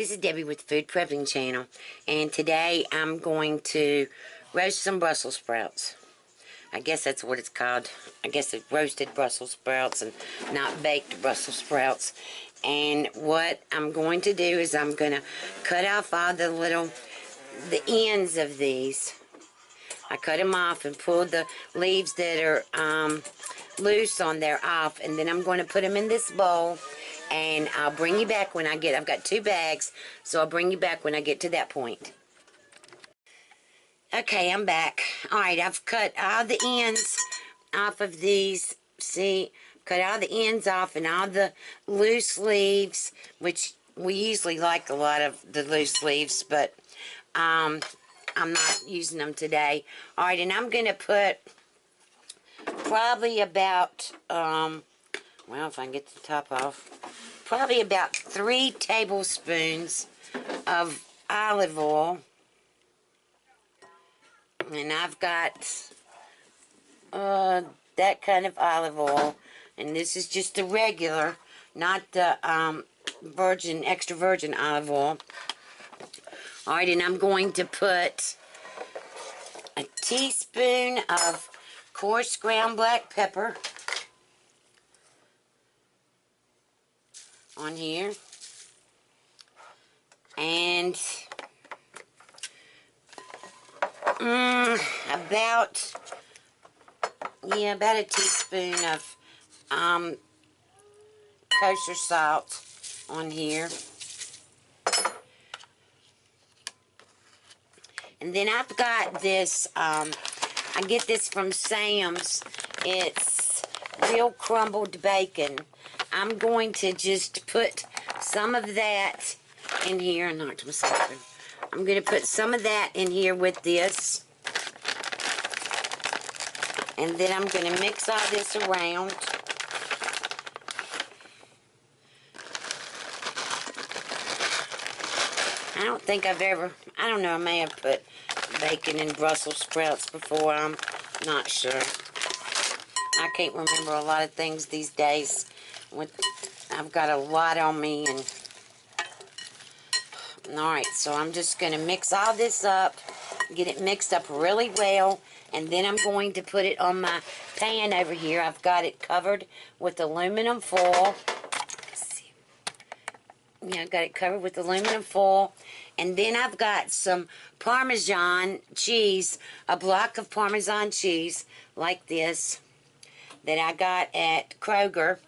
This is Debbie with the Food Prepping channel, and today I'm going to roast some Brussels sprouts. I guess that's what it's called. I guess it's roasted Brussels sprouts and not baked Brussels sprouts. And what I'm going to do is I'm going to cut off all the ends of these. I cut them off and pulled the leaves that are loose on there off, and then I'm going to put them in this bowl, and I'll bring you back when I've got 2 bags, so I'll bring you back when I get to that point. Okay, I'm back. Alright, I've cut all the ends off of these. See, cut all the ends off and all the loose leaves, which we usually like a lot of the loose leaves, but I'm not using them today. Alright, and I'm going to put probably about, well, if I can get the top off, probably about 3 tablespoons of olive oil. And I've got that kind of olive oil. And this is just the regular, not the extra virgin olive oil. Alright, and I'm going to put a teaspoon of coarse ground black pepper on here, and about a teaspoon of kosher salt on here. And then I've got this, I get this from Sam's. It's real crumbled bacon. I'm going to just put some of that in here. I knocked myself through. I'm going to put some of that in here with this. And then I'm going to mix all this around. I don't think I've ever, I don't know, I may have put bacon in Brussels sprouts before. I'm not sure. I can't remember a lot of things these days. I've got a lot on me. And alright, so I'm just going to mix all this up, get it mixed up really well, and then I'm going to put it on my pan over here. I've got it covered with aluminum foil. Yeah, I've got it covered with aluminum foil. And then I've got some Parmesan cheese, a block of Parmesan cheese like this that I got at Kroger.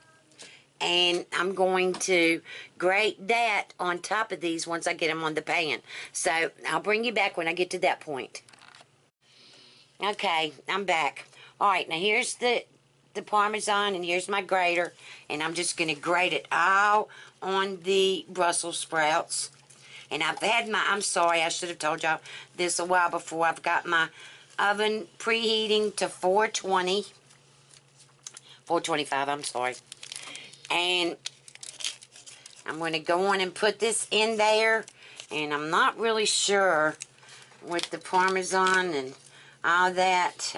And I'm going to grate that on top of these once I get them on the pan. So I'll bring you back when I get to that point. Okay, I'm back. Alright, now here's the Parmesan, and here's my grater. And I'm just going to grate it all on the Brussels sprouts. And I've had I'm sorry, I should have told y'all this a while before. I've got my oven preheating to 425, I'm sorry. And I'm going to go on and put this in there. And I'm not really sure with the Parmesan and all that,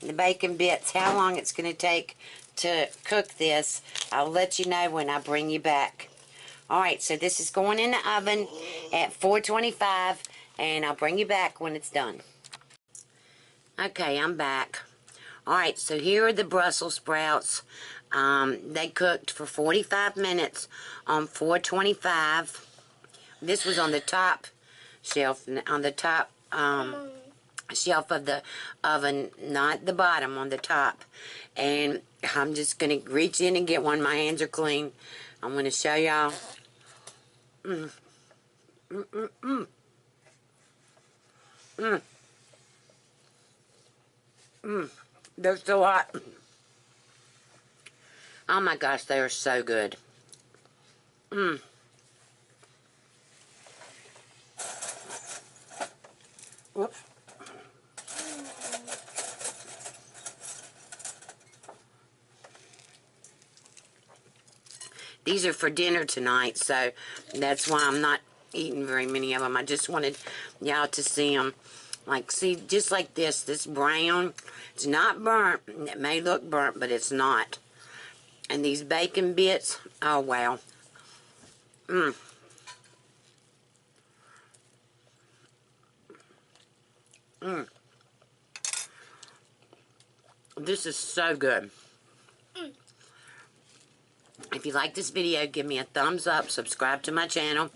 the bacon bits, how long it's going to take to cook this. I'll let you know when I bring you back. Alright, so this is going in the oven at 425, and I'll bring you back when it's done. Okay, I'm back. Alright, so here are the Brussels sprouts. They cooked for 45 minutes on 425. This was on the top shelf, on the top shelf of the oven, not the bottom, on the top. And I'm just going to reach in and get one. My hands are clean. I'm going to show y'all. They're so hot. Oh my gosh, they are so good. Whoops. These are for dinner tonight, so that's why I'm not eating very many of them. I just wanted y'all to see them. Like, see, just like this brown, it's not burnt. It may look burnt, but it's not. And these bacon bits, oh wow. This is so good. If you like this video, give me a thumbs up, subscribe to my channel,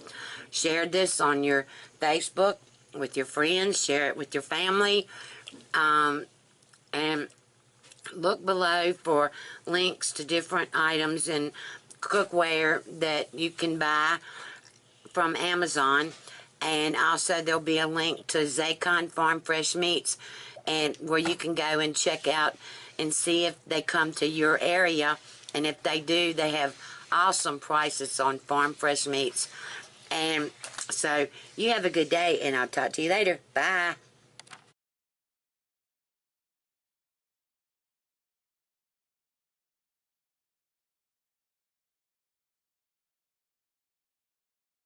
share this on your Facebook with your friends, share it with your family, and look below for links to different items and cookware that you can buy from Amazon. And also there'll be a link to Zacon Farm Fresh Meats, and where you can go and check out and see if they come to your area. And if they do, they have awesome prices on farm fresh meats. And so you have a good day, and I'll talk to you later. Bye.